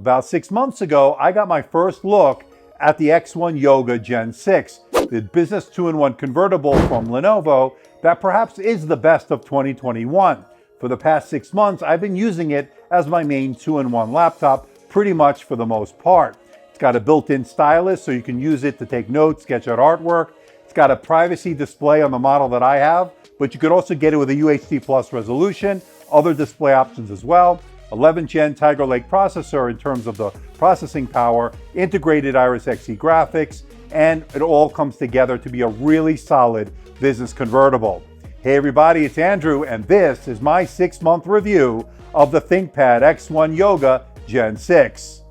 About 6 months ago, I got my first look at the X1 Yoga Gen 6, the business 2-in-1 convertible from Lenovo that perhaps is the best of 2021. For the past 6 months, I've been using it as my main 2-in-1 laptop pretty much for the most part. It's got a built-in stylus so you can use it to take notes, sketch out artwork. It's got a privacy display on the model that I have, but you could also get it with a UHD Plus resolution, other display options as well. 11th Gen Tiger Lake processor in terms of the processing power, integrated Iris Xe graphics, and it all comes together to be a really solid business convertible. Hey everybody, it's Andrew, and this is my 6-month review of the ThinkPad X1 Yoga Gen 6.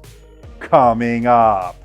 Coming up.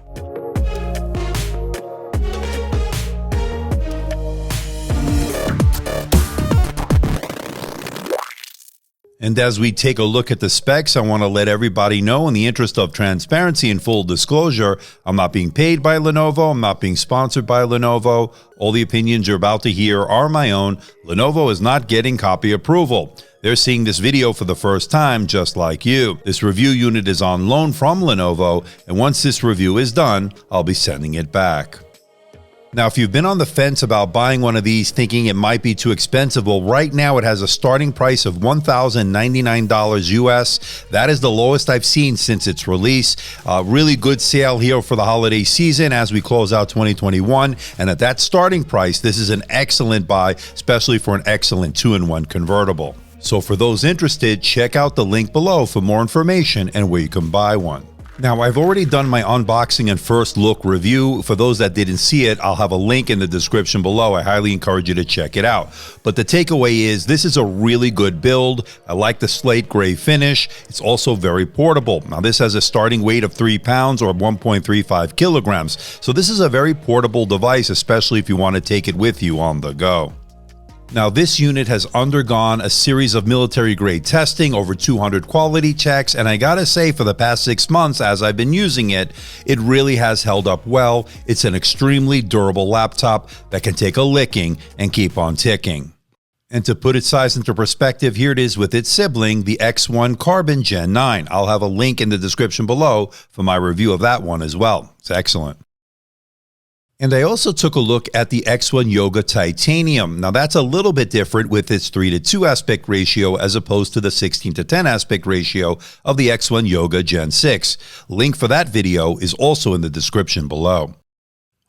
And as we take a look at the specs, I want to let everybody know, in the interest of transparency and full disclosure, I'm not being paid by Lenovo. I'm not being sponsored by Lenovo. All the opinions you're about to hear are my own. Lenovo is not getting copy approval. They're seeing this video for the first time, just like you. This review unit is on loan from Lenovo, and once this review is done, I'll be sending it back. Now, if you've been on the fence about buying one of these thinking it might be too expensive, well, right now it has a starting price of $1,099 US. That is the lowest I've seen since its release. Really good sale here for the holiday season as we close out 2021. And at that starting price, this is an excellent buy, especially for an excellent 2-in-1 convertible. So for those interested, check out the link below for more information and where you can buy one. Now, I've already done my unboxing and first look review. For those that didn't see it, I'll have a link in the description below. I highly encourage you to check it out. But the takeaway is this is a really good build. I like the slate gray finish. It's also very portable. Now, this has a starting weight of 3 pounds or 1.35 kilograms. So this is a very portable device, especially if you want to take it with you on the go. Now, this unit has undergone a series of military-grade testing, over 200 quality checks, and I gotta say, for the past 6 months as I've been using it, it really has held up well. It's an extremely durable laptop that can take a licking and keep on ticking. And to put its size into perspective, here it is with its sibling, the X1 Carbon Gen 9. I'll have a link in the description below for my review of that one as well. It's excellent. And I also took a look at the X1 Yoga Titanium. Now that's a little bit different with its 3:2 aspect ratio as opposed to the 16:10 aspect ratio of the X1 Yoga Gen 6. Link for that video is also in the description below.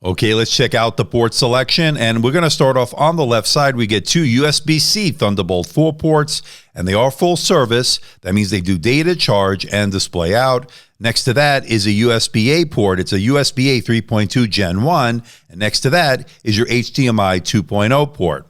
Okay, let's check out the port selection, and we're going to start off on the left side. We get 2 USB-C Thunderbolt 4 ports, and they are full service. That means they do data charge and display out. Next to that is a USB-A port. It's a USB-A 3.2 Gen 1, and next to that is your HDMI 2.0 port.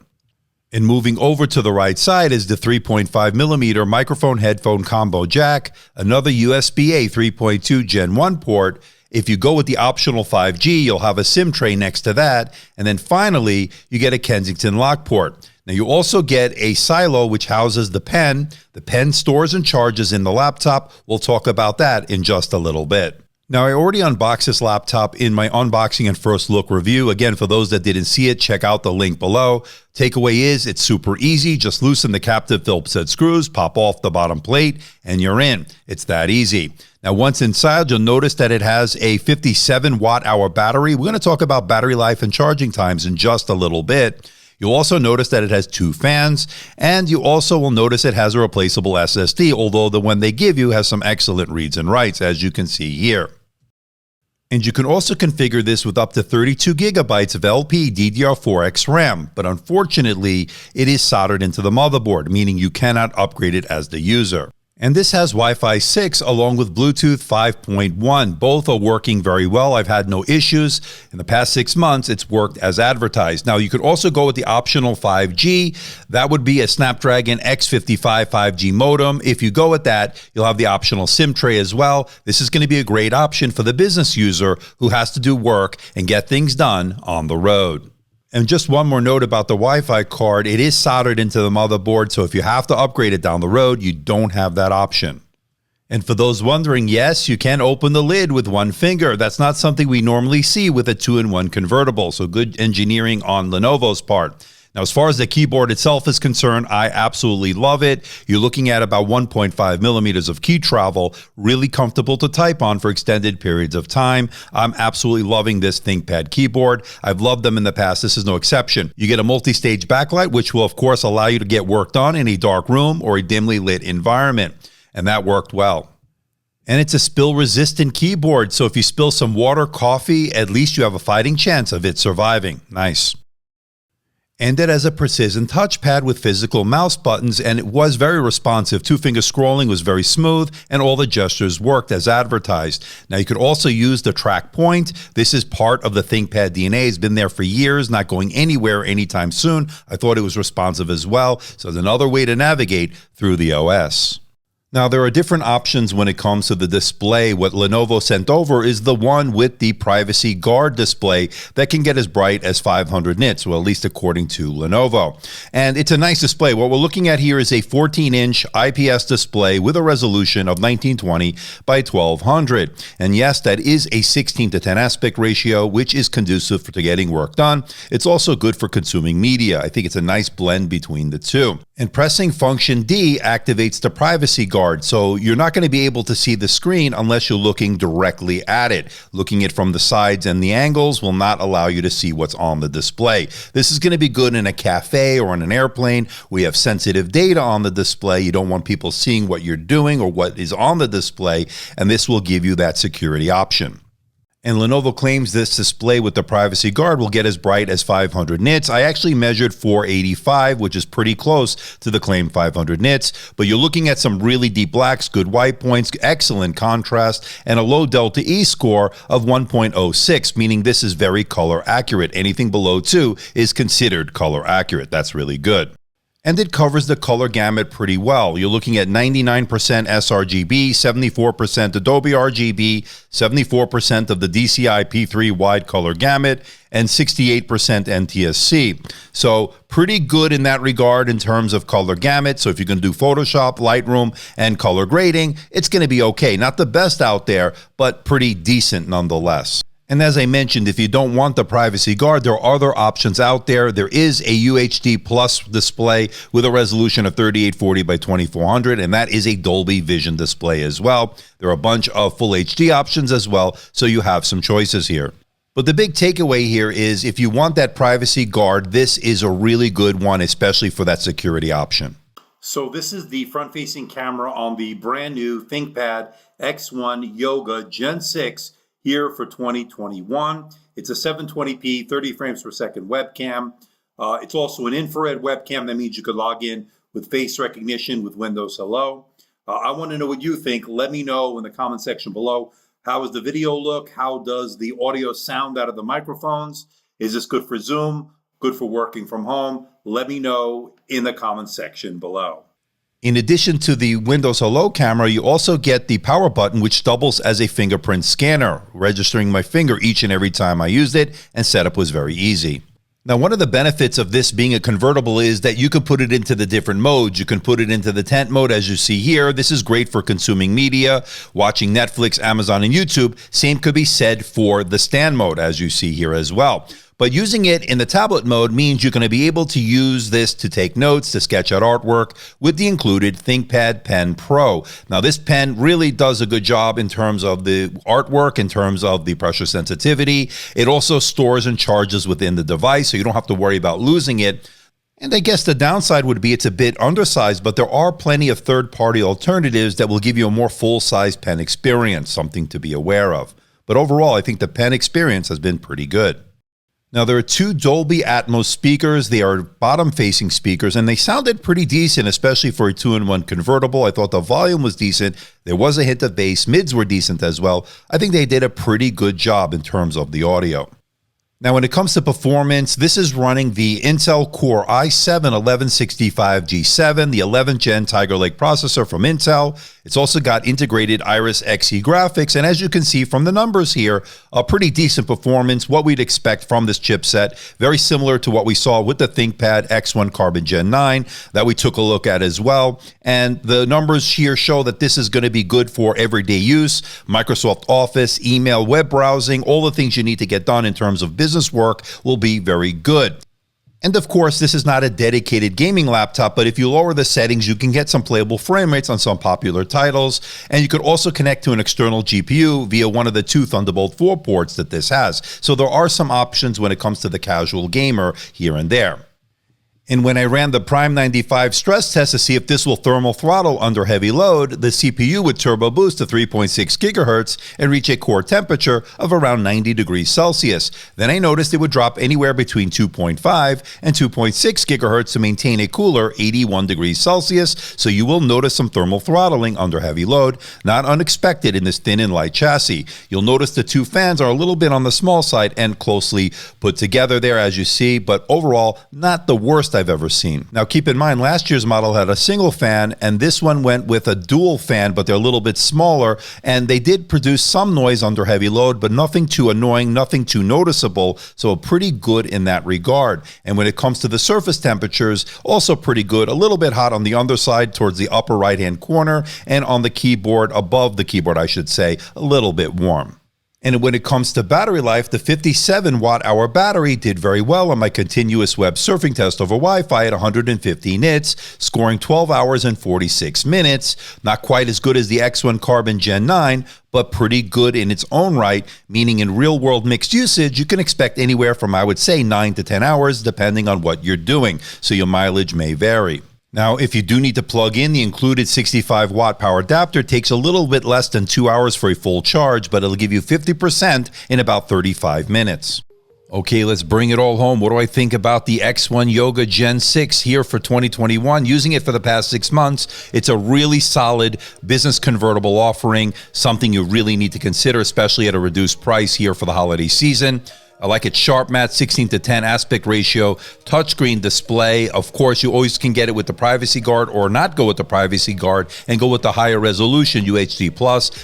And moving over to the right side is the 3.5mm microphone headphone combo jack, another USB-A 3.2 Gen 1 port. If you go with the optional 5G, you'll have a SIM tray next to that. And then finally, you get a Kensington lock port. Now, you also get a silo which houses the pen. The pen stores and charges in the laptop. We'll talk about that in just a little bit. Now, I already unboxed this laptop in my unboxing and first look review. Again, for those that didn't see it, check out the link below. Takeaway is it's super easy. Just loosen the captive Phillips head screws, pop off the bottom plate, and you're in. It's that easy. Now, once inside, you'll notice that it has a 57 watt-hour battery. We're going to talk about battery life and charging times in just a little bit. You'll also notice that it has 2 fans, and you also will notice it has a replaceable SSD, although the one they give you has some excellent reads and writes, as you can see here. And you can also configure this with up to 32 gigabytes of LPDDR4X RAM, but unfortunately, it is soldered into the motherboard, meaning you cannot upgrade it as the user. And this has Wi-Fi 6 along with Bluetooth 5.1. Both are working very well. I've had no issues. In the past 6 months, it's worked as advertised. Now, you could also go with the optional 5G. That would be a Snapdragon X55 5G modem. If you go with that, you'll have the optional SIM tray as well. This is going to be a great option for the business user who has to do work and get things done on the road. And just one more note about the Wi-Fi card. It is soldered into the motherboard, so if you have to upgrade it down the road, you don't have that option. And for those wondering, yes, you can open the lid with one finger. That's not something we normally see with a 2-in-1 convertible, so good engineering on Lenovo's part. Now, as far as the keyboard itself is concerned, I absolutely love it. You're looking at about 1.5 millimeters of key travel, really comfortable to type on for extended periods of time. I'm absolutely loving this ThinkPad keyboard. I've loved them in the past. This is no exception. You get a multi-stage backlight, which will, of course, allow you to get work done in a dark room or a dimly lit environment. And that worked well. And it's a spill-resistant keyboard, so if you spill some water, coffee, at least you have a fighting chance of it surviving. Nice. And it has a precision touchpad with physical mouse buttons, and it was very responsive. Two-finger scrolling was very smooth, and all the gestures worked as advertised. Now, you could also use the TrackPoint. This is part of the ThinkPad DNA. It's been there for years, not going anywhere anytime soon. I thought it was responsive as well, so it's another way to navigate through the OS. Now, there are different options when it comes to the display. What Lenovo sent over is the one with the privacy guard display that can get as bright as 500 nits, well, at least according to Lenovo. And it's a nice display. What we're looking at here is a 14-inch IPS display with a resolution of 1920 by 1200. And yes, that is a 16:10 aspect ratio, which is conducive to getting work done. It's also good for consuming media. I think it's a nice blend between the two. And pressing function D activates the privacy guard, so you're not going to be able to see the screen unless you're looking directly at it. Looking at from the sides and the angles will not allow you to see what's on the display. This is going to be good in a cafe or on an airplane. We have sensitive data on the display. You don't want people seeing what you're doing or what is on the display, and this will give you that security option. And Lenovo claims this display with the privacy guard will get as bright as 500 nits. I actually measured 485, which is pretty close to the claimed 500 nits. But you're looking at some really deep blacks, good white points, excellent contrast, and a low delta E score of 1.06, meaning this is very color accurate. Anything below 2 is considered color accurate. That's really good. And it covers the color gamut pretty well. You're looking at 99% sRGB, 74% Adobe RGB, 74% of the DCI P3 wide color gamut, and 68% NTSC. So pretty good in that regard in terms of color gamut. So if you can do Photoshop, Lightroom, and color grading, it's going to be okay. Not the best out there, but pretty decent nonetheless. And as I mentioned, if you don't want the privacy guard, there are other options out there. There is a UHD Plus display with a resolution of 3840 by 2400, and that is a Dolby Vision display as well. There are a bunch of full HD options as well, so you have some choices here. But the big takeaway here is if you want that privacy guard, this is a really good one, especially for that security option. So this is the front-facing camera on the brand new ThinkPad X1 Yoga Gen 6 here for 2021. It's a 720p, 30 frames per second webcam. It's also an infrared webcam. That means you could log in with face recognition with Windows Hello. I want to know what you think. Let me know in the comment section below. How does the video look? How does the audio sound out of the microphones? Is this good for Zoom? Good for working from home? Let me know in the comment section below. In addition to the Windows Hello camera, you also get the power button, which doubles as a fingerprint scanner, registering my finger each and every time I used it, and setup was very easy. Now, one of the benefits of this being a convertible is that you can put it into the different modes. You can put it into the tent mode, as you see here. This is great for consuming media, watching Netflix, Amazon, and YouTube. Same could be said for the stand mode, as you see here as well. But using it in the tablet mode means you're going to be able to use this to take notes, to sketch out artwork with the included ThinkPad Pen Pro. Now, this pen really does a good job in terms of the artwork, in terms of the pressure sensitivity. It also stores and charges within the device, so you don't have to worry about losing it. And I guess the downside would be it's a bit undersized, but there are plenty of third-party alternatives that will give you a more full-size pen experience, something to be aware of. But overall, I think the pen experience has been pretty good. Now, there are two Dolby Atmos speakers. They are bottom-facing speakers, and they sounded pretty decent, especially for a 2-in-1 convertible. I thought the volume was decent. There was a hint of bass. Mids were decent as well. I think they did a pretty good job in terms of the audio. Now, when it comes to performance, this is running the Intel Core i7-1165G7, the 11th Gen Tiger Lake processor from Intel. It's also got integrated Iris Xe graphics, and as you can see from the numbers here, a pretty decent performance, what we'd expect from this chipset, very similar to what we saw with the ThinkPad X1 Carbon Gen 9 that we took a look at as well. And the numbers here show that this is going to be good for everyday use, Microsoft Office, email, web browsing, all the things you need to get done in terms of business work will be very good. And of course, this is not a dedicated gaming laptop, but if you lower the settings, you can get some playable frame rates on some popular titles. And you could also connect to an external GPU via one of the two Thunderbolt 4 ports that this has. So there are some options when it comes to the casual gamer here and there. And when I ran the Prime 95 stress test to see if this will thermal throttle under heavy load, the CPU would turbo boost to 3.6 gigahertz and reach a core temperature of around 90 degrees Celsius. Then I noticed it would drop anywhere between 2.5 and 2.6 gigahertz to maintain a cooler 81 degrees Celsius, so you will notice some thermal throttling under heavy load, not unexpected in this thin and light chassis. You'll notice the two fans are a little bit on the small side and closely put together there, as you see, but overall, not the worst I've ever seen. Now keep in mind, last year's model had a single fan, and this one went with a dual fan, but they're a little bit smaller, and they did produce some noise under heavy load, but nothing too annoying, nothing too noticeable, so pretty good in that regard. And when it comes to the surface temperatures, also pretty good, a little bit hot on the underside towards the upper right hand corner, and on the keyboard, above the keyboard I should say, a little bit warm. And when it comes to battery life, the 57 watt-hour battery did very well on my continuous web surfing test over Wi-Fi at 150 nits, scoring 12 hours and 46 minutes. Not quite as good as the X1 Carbon Gen 9, but pretty good in its own right, meaning in real-world mixed usage, you can expect anywhere from, I would say, 9 to 10 hours, depending on what you're doing, so your mileage may vary. Now, if you do need to plug in, the included 65 watt power adapter takes a little bit less than 2 hours for a full charge, but it'll give you 50% in about 35 minutes. Okay, let's bring it all home. What do I think about the X1 Yoga Gen 6 here for 2021? Using it for the past 6 months, it's a really solid business convertible offering, something you really need to consider, especially at a reduced price here for the holiday season. I like its sharp matte 16:10 aspect ratio, touchscreen display. Of course, you always can get it with the privacy guard or not go with the privacy guard and go with the higher resolution UHD+.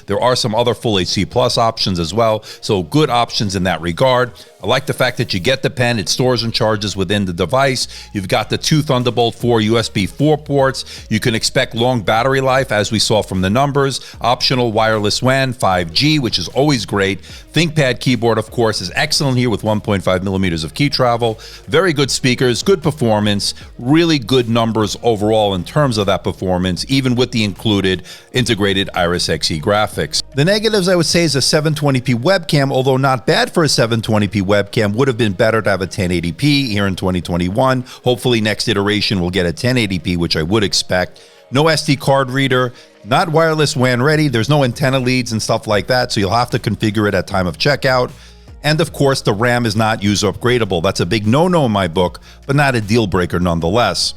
There are some other full HD+ options as well, so good options in that regard. I like the fact that you get the pen, it stores and charges within the device. You've got the two Thunderbolt 4 USB 4 ports. You can expect long battery life, as we saw from the numbers. Optional wireless WAN, 5G, which is always great. ThinkPad keyboard, of course, is excellent here with 1.5 millimeters of key travel. Very good speakers, good performance, really good numbers overall in terms of that performance, even with the included integrated Iris Xe graphics. The negatives, I would say, is a 720p webcam, although not bad for a 720p webcam. Would have been better to have a 1080p here in 2021. Hopefully next iteration will get a 1080p, which I would expect. No SD card reader, not wireless WAN ready. There's no antenna leads and stuff like that, so you'll have to configure it at time of checkout. And of course, the RAM is not user upgradable. That's a big no-no in my book, but not a deal breaker nonetheless.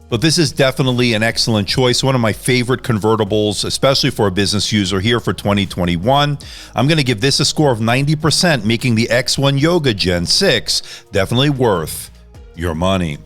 But this is definitely an excellent choice, one of my favorite convertibles, especially for a business user here for 2021. I'm going to give this a score of 90%, making the X1 Yoga Gen 6 definitely worth your money.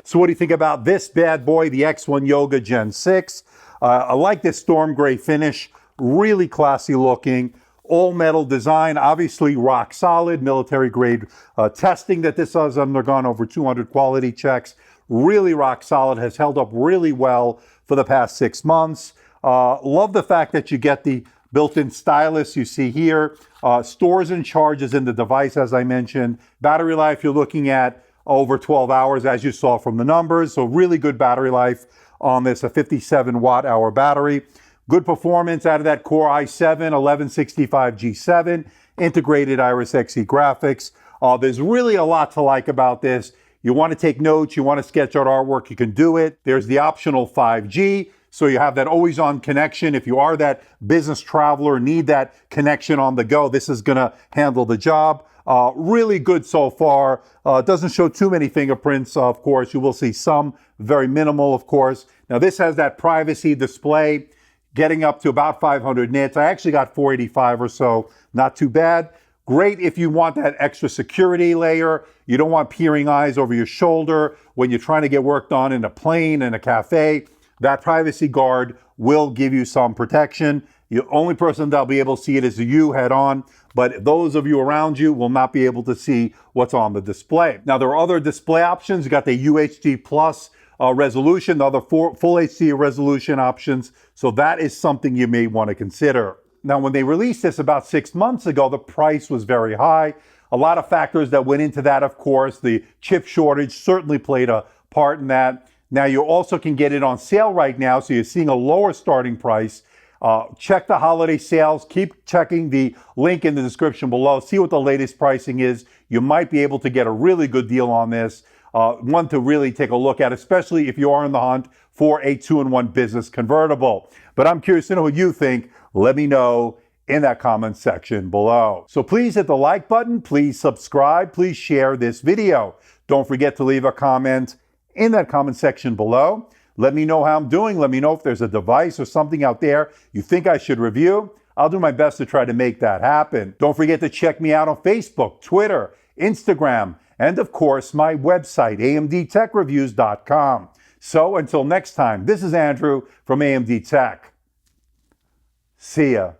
So what do you think about this bad boy, the X1 Yoga Gen 6? I like this storm gray finish, really classy looking, all metal design, obviously rock solid, military grade testing that this has undergone, over 200 quality checks, really rock solid, has held up really well for the past 6 months. Love the fact that you get the built-in stylus you see here, stores and charges in the device, as I mentioned. Battery life, you're looking at over 12 hours, as you saw from the numbers. So really good battery life on this, a 57 watt hour battery. Good performance out of that Core i7 1165G7, integrated Iris Xe graphics. There's really a lot to like about this. You want to take notes, you want to sketch out artwork, you can do it. There's the optional 5G, so you have that always on connection. If you are that business traveler, need that connection on the go, this is going to handle the job. Really good so far. Doesn't show too many fingerprints, of course. You will see some, very minimal, of course. Now this has that privacy display, getting up to about 500 nits. I actually got 485 or so, not too bad. Great if you want that extra security layer. You don't want peering eyes over your shoulder when you're trying to get work done in a plane, in a cafe. That privacy guard will give you some protection. The only person that'll be able to see it is you head on, but those of you around you will not be able to see what's on the display. Now, there are other display options. You got the UHD Plus resolution, the other full HD resolution options. So that is something you may want to consider. Now, when they released this about 6 months ago, the price was very high. A lot of factors that went into that, of course. The chip shortage certainly played a part in that. Now, you also can get it on sale right now, so you're seeing a lower starting price. Check the holiday sales. Keep checking the link in the description below. See what the latest pricing is. You might be able to get a really good deal on this. One to really take a look at, especially if you are in the hunt for a 2-in-1 business convertible. But I'm curious to know what you think. Let me know in that comment section below. So please hit the like button. Please subscribe. Please share this video. Don't forget to leave a comment in that comment section below. Let me know how I'm doing. Let me know if there's a device or something out there you think I should review. I'll do my best to try to make that happen. Don't forget to check me out on Facebook, Twitter, Instagram, and of course, my website, amdtechreviews.com. So until next time, this is Andrew from AMD Tech. See ya.